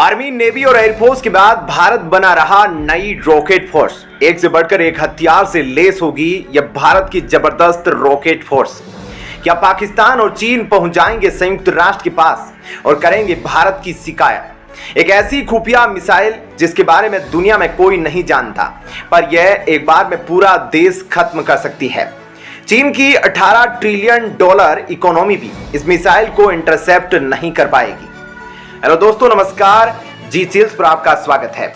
Army, navy और air force के बाद भारत बना रहा नई रॉकेट फोर्स। एक से बढ़कर एक हथियार से लेस होगी यह भारत की जबरदस्त रॉकेट फोर्स। क्या पाकिस्तान और चीन पहुंच जाएंगे संयुक्त राष्ट्र के पास और करेंगे भारत की शिकायत? एक ऐसी खुफिया मिसाइल जिसके बारे में दुनिया में कोई नहीं जानता, पर यह एक बार में पूरा देश खत्म कर सकती है। चीन की 18 ट्रिलियन डॉलर इकोनॉमी भी इस मिसाइल को इंटरसेप्ट नहीं कर पाएगी। हेलो दोस्तों, नमस्कार। जी चिल्स पर आपका स्वागत है।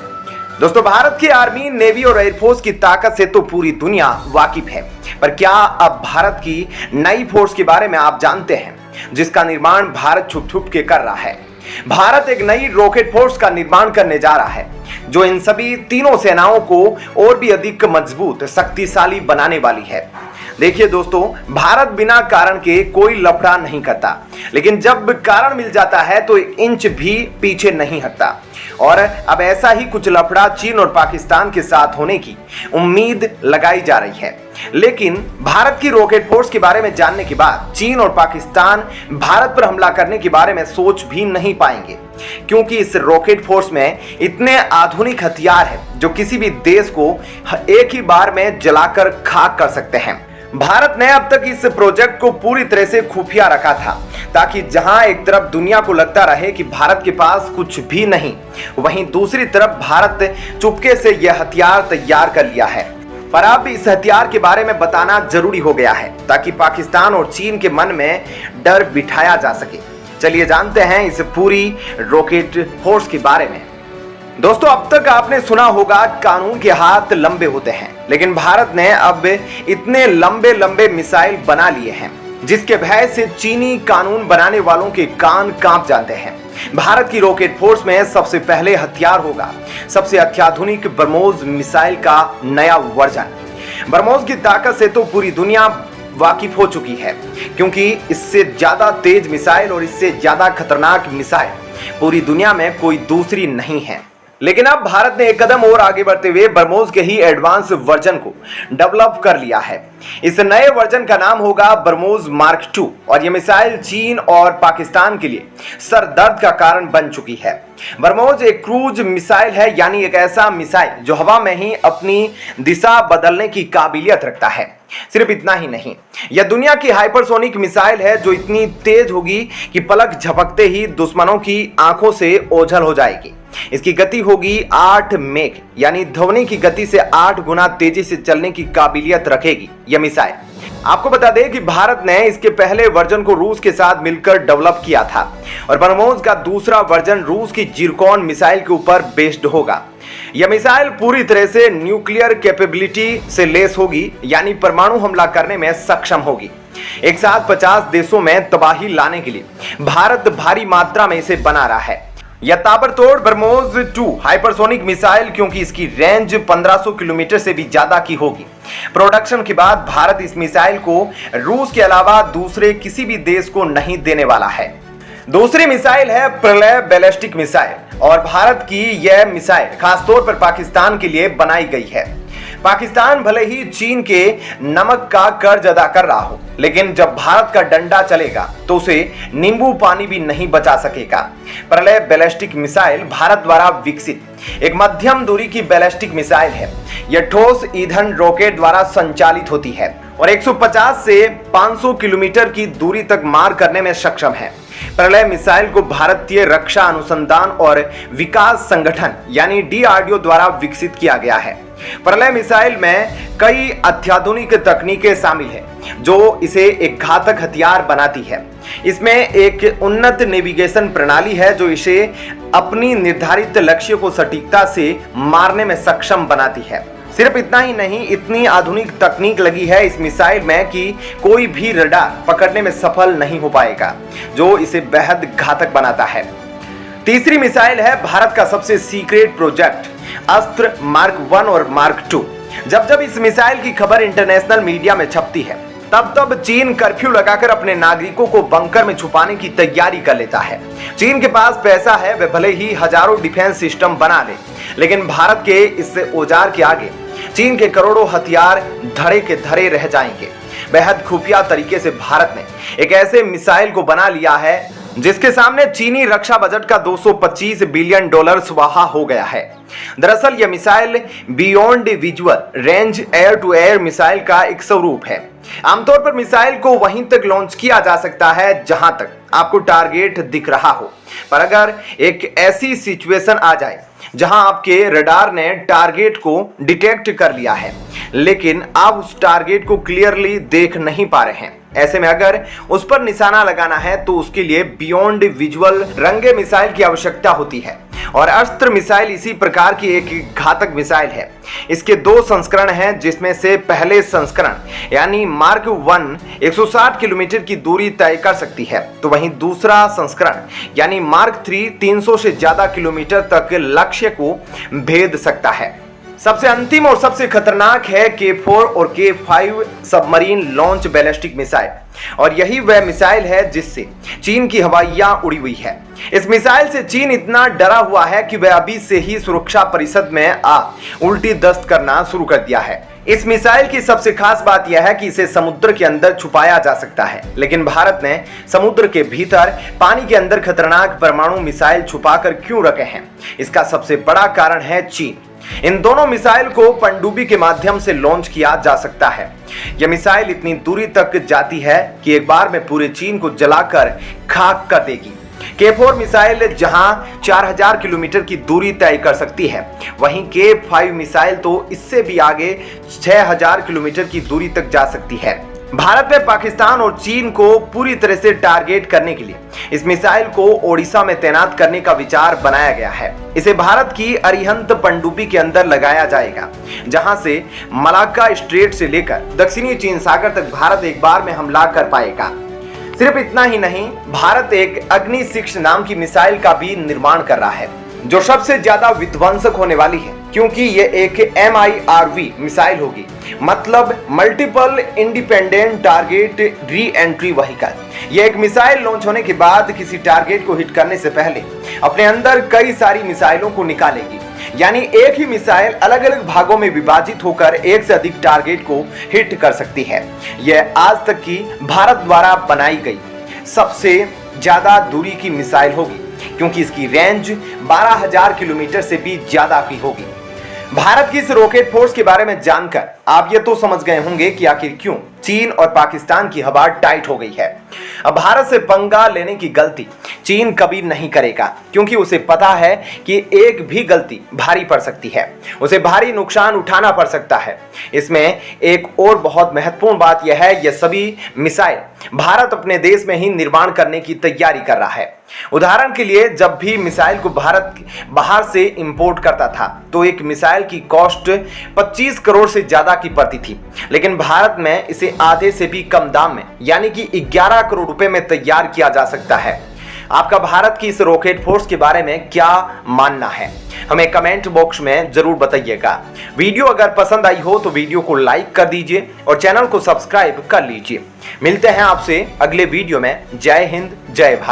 दोस्तों, भारत की आर्मी, नेवी और एयरफोर्स की ताकत से तो पूरी दुनिया वाकिफ है, पर क्या अब भारत की नई फोर्स के बारे में आप जानते हैं, जिसका निर्माण भारत छुप छुप के कर रहा है? भारत एक नई रॉकेट फोर्स का निर्माण करने जा रहा है, जो इन सभी तीनों सेनाओं को और भी अधिक मजबूत, शक्तिशाली बनाने वाली है। देखिए दोस्तों, भारत बिना कारण के कोई लफड़ा नहीं करता, लेकिन जब कारण मिल जाता है तो एक इंच भी पीछे नहीं हटता। और अब ऐसा ही कुछ लफड़ा चीन और पाकिस्तान के साथ होने की उम्मीद लगाई जा रही है। लेकिन भारत की रॉकेट फोर्स के बारे में जानने के बाद चीन और पाकिस्तान भारत पर हमला करने के बारे में सोच भी नहीं पाएंगे, क्योंकि इस रॉकेट फोर्स में इतने आधुनिक हथियार हैं जो किसी भी देश को एक ही बार में जलाकर खाक कर सकते हैं। भारत ने अब तक इस प्रोजेक्ट को पूरी तरह से खुफिया रखा था, ताकि जहां एक तरफ दुनिया को लगता रहे कि भारत के पास कुछ भी नहीं, वहीं दूसरी तरफ भारत चुपके से यह हथियार तैयार कर लिया है। पर अब इस हथियार के बारे में बताना जरूरी हो गया है, ताकि पाकिस्तान और चीन के मन में डर बिठाया जा सके। चलिए जानते हैं इस पूरी रॉकेट फोर्स के बारे में। दोस्तों, अब तक आपने सुना होगा कानून के हाथ लंबे होते हैं, लेकिन भारत ने अब इतने लंबे लंबे मिसाइल बना लिए हैं जिसके भय से चीनी कानून बनाने वालों के कान कांप जाते हैं। भारत की रॉकेट फोर्स में सबसे पहले हथियार होगा सबसे अत्याधुनिक ब्रह्मोस मिसाइल का नया वर्जन। ब्रह्मोस की ताकत से तो पूरी दुनिया वाकिफ हो चुकी है, क्योंकि इससे ज्यादा तेज मिसाइल और इससे ज्यादा खतरनाक मिसाइल पूरी दुनिया में कोई दूसरी नहीं है। लेकिन अब भारत ने एक कदम और आगे बढ़ते हुए ब्रह्मोस के ही एडवांस वर्जन को डेवलप कर लिया है। इस नए वर्जन का नाम होगा ब्रह्मोस मार्क 2 और यह मिसाइल चीन और पाकिस्तान के लिए सरदर्द का कारण बन चुकी है। ब्रह्मोस एक क्रूज मिसाइल है, यानी एक ऐसा मिसाइल जो हवा में ही अपनी दिशा बदलने की काबिलियत रखता है। सिर्फ इतना ही नहीं, यह दुनिया की हाइपरसोनिक मिसाइल है जो इतनी तेज होगी कि पलक झपकते ही दुश्मनों की आंखों से ओझल हो जाएगी। इसकी गति होगी 8 मेघ, यानी ध्वनि की गति से 8 गुना तेजी से चलने की काबिलियत रखेगी यह मिसाइल। आपको बता दें कि भारत ने इसके पहले वर्जन को रूस के साथ मिलकर डेवलप किया था और ब्रह्मोस का दूसरा वर्जन रूस की जिरकॉन मिसाइल के ऊपर बेस्ड होगा। यह मिसाइल पूरी तरह से न्यूक्लियर कैपेबिलिटी से लेस होगी, यानी परमाणु हमला करने में सक्षम होगी। एक साथ 50 देशों में तबाही लाने के लिए भारत भारी मात्रा में इसे बना रहा है। यह ताबड़तोड़ ब्रह्मोस 2 हाइपरसोनिक मिसाइल, क्योंकि इसकी रेंज 1500 किलोमीटर से भी ज्यादा की होगी। प्रोडक्शन के बाद भारत इस मिसाइल को रूस के अलावा दूसरे किसी भी देश को नहीं देने वाला है। दूसरी मिसाइल है प्रलय बैलिस्टिक मिसाइल, और भारत की यह मिसाइल खासतौर पर पाकिस्तान के लिए बनाई गई है। पाकिस्तान भले ही चीन के नमक का कर्ज अदा कर रहा हो, लेकिन जब भारत का डंडा चलेगा तो उसे नींबू पानी भी नहीं बचा सकेगा। प्रलय बैलिस्टिक मिसाइल भारत द्वारा विकसित एक मध्यम दूरी की बैलिस्टिक मिसाइल है। यह ठोस ईंधन रॉकेट द्वारा संचालित होती है और 150 से 500 किलोमीटर की दूरी तक मार करने में सक्षम है। प्रलय मिसाइल को भारतीय रक्षा अनुसंधान और विकास संगठन यानी DRDO द्वारा विकसित किया गया है। प्रलय मिसाइल में कई अत्याधुनिक तकनीकें शामिल हैं जो इसे एक घातक हथियार बनाती है। इसमें एक उन्नत नेविगेशन प्रणाली है जो इसे अपनी निर्धारित लक्ष्य को सटीकता से मारने में सक्षम बनाती है। सिर्फ इतना ही नहीं, इतनी आधुनिक तकनीक लगी है इस मिसाइल में कि कोई भी रडार पकड़ने में सफल नहीं हो पाएगा, जो इसे बेहद घातक बनाता है। तीसरी मिसाइल है भारत का सबसे सीक्रेट प्रोजेक्ट अस्त्र मार्क 1 और मार्क 2। जब इस मिसाइल की खबर इंटरनेशनल मीडिया में छपती है, तब चीन कर्फ्यू लगाकर अपने नागरिकों को बंकर में छुपाने की तैयारी कर लेता है। चीन के पास पैसा है, वे भले ही हजारों डिफेंस सिस्टम बना ले, लेकिन भारत के इस औजार के आगे चीन के करोड़ों हथियार धड़े के धड़े रह जाएंगे। बेहद खुफिया तरीके से भारत ने एक ऐसे मिसाइल को बना लिया है जिसके सामने चीनी रक्षा बजट का $225 बिलियन स्वाहा हो गया है। दरअसल यह missile beyond visual range air to air missile का एक स्वरूप है। आमतौर पर मिसाइल को वहीं तक लॉन्च किया जा सकता है जहां तक आपको टारगेट दिख रहा हो, पर अगर एक ऐसी सिचुएशन आ जाए जहां आपके रडार ने टारगेट को डिटेक्ट कर लिया है लेकिन आप उस टारगेट को क्लियरली देख नहीं पा रहे हैं, ऐसे में अगर उस पर निशाना लगाना है तो उसके लिए बियॉन्ड विजुअल रंगे मिसाइल की आवश्यकता होती है। और अस्त्र मिसाइल इसी प्रकार की एक घातक मिसाइल है। इसके 2 संस्करण हैं, जिसमें से पहले संस्करण यानी मार्क 1 160 किलोमीटर की दूरी तय कर सकती है, तो वहीं दूसरा संस्करण यानी मार्क 3 300 से ज्यादा किलोमीटर तक लक्ष्य को भेद सकता है। सबसे अंतिम और सबसे खतरनाक है K4 और K5 submarine launch ballistic missile, और यही वह मिसाइल है जिससे चीन की हवाइयां उड़ी हुई है। इस मिसाइल से चीन इतना डरा हुआ है कि वह अभी से ही सुरक्षा परिषद में उल्टी दस्त करना शुरू कर दिया है। इस मिसाइल की सबसे खास बात यह है कि इसे समुद्र के अंदर छुपाया जा सकता है, लेकिन भारत ने समुद्र के भीतर पानी के अंदर खतरनाक परमाणु मिसाइल छुपाकर क्यों रखे हैं? इसका सबसे बड़ा कारण है चीन। इन दोनों मिसाइल को पनडुब्बी के माध्यम से लॉन्च किया जा सकता है। यह मिसाइल इतनी दूरी तक जाती है कि एक बार में पूरे चीन को जलाकर खाक कर देगी। K4 मिसाइल जहां 4000 किलोमीटर की दूरी तय कर सकती है, वहीं K5 मिसाइल तो इससे भी आगे 6000 किलोमीटर की दूरी तक जा सकती है। भारत ने पाकिस्तान और चीन को पूरी तरह से टारगेट करने के लिए इस मिसाइल को ओडिशा में तैनात करने का विचार बनाया गया है। इसे भारत की अरिहंत पनडुब्बी के अंदर लगाया जाएगा, जहां से मलाक्का स्ट्रेट से लेकर दक्षिणी चीन सागर तक भारत एक बार में हमला कर पाएगा। सिर्फ इतना ही नहीं, भारत एक अग्नि 6 नाम की मिसाइल का भी निर्माण कर रहा है, जो सबसे ज्यादा विध्वंसक होने वाली है, क्योंकि ये एक MIRV मिसाइल होगी, मतलब multiple independent target re entry vehicle. यह एक मिसाइल लॉन्च होने के बाद किसी टारगेट को हिट करने से पहले अपने अंदर कई सारी मिसाइलों को निकालेगी, यानी एक ही मिसाइल अलग अलग भागों में विभाजित होकर एक से अधिक टारगेट को हिट कर सकती है। यह आज तक की भारत द्वारा बनाई गई सबसे ज्यादा दूरी की मिसाइल होगी, क्योंकि इसकी रेंज 12000 किलोमीटर से भी ज्यादा की होगी। भारत की इस रॉकेट फोर्स के बारे में जानकर आप ये तो समझ गए होंगे कि आखिर क्यों चीन और पाकिस्तान की हवा टाइट हो गई है। अब भारत से पंगा लेने की गलती चीन कभी नहीं करेगा, क्योंकि उसे पता है कि एक भी गलती भारी पड़ सकती है, उसे भारी नुकसान उठाना पड़ सकता है। इसमें एक और बहुत महत्वपूर्ण बात यह है, यह सभी मिसाइल भारत अपने देश में ही निर्माण करने की तैयारी कर रहा है। उदाहरण के लिए, जब भी मिसाइल को भारत बाहर से इंपोर्ट करता था तो एक मिसाइल की कॉस्ट 25 करोड़ से ज्यादा की पड़ती थी, लेकिन भारत में इसे आधे से भी कम दाम में यानी कि 11 करोड़ रुपए में तैयार किया जा सकता है। आपका भारत की इस रॉकेट फोर्स के बारे में क्या मानना है, हमें कमेंट बॉक्स में जरूर बताइएगा। वीडियो अगर पसंद आई हो तो वीडियो को लाइक कर दीजिए और चैनल को सब्सक्राइब कर लीजिए। मिलते हैं आपसे अगले वीडियो में। जय हिंद, जय भारत।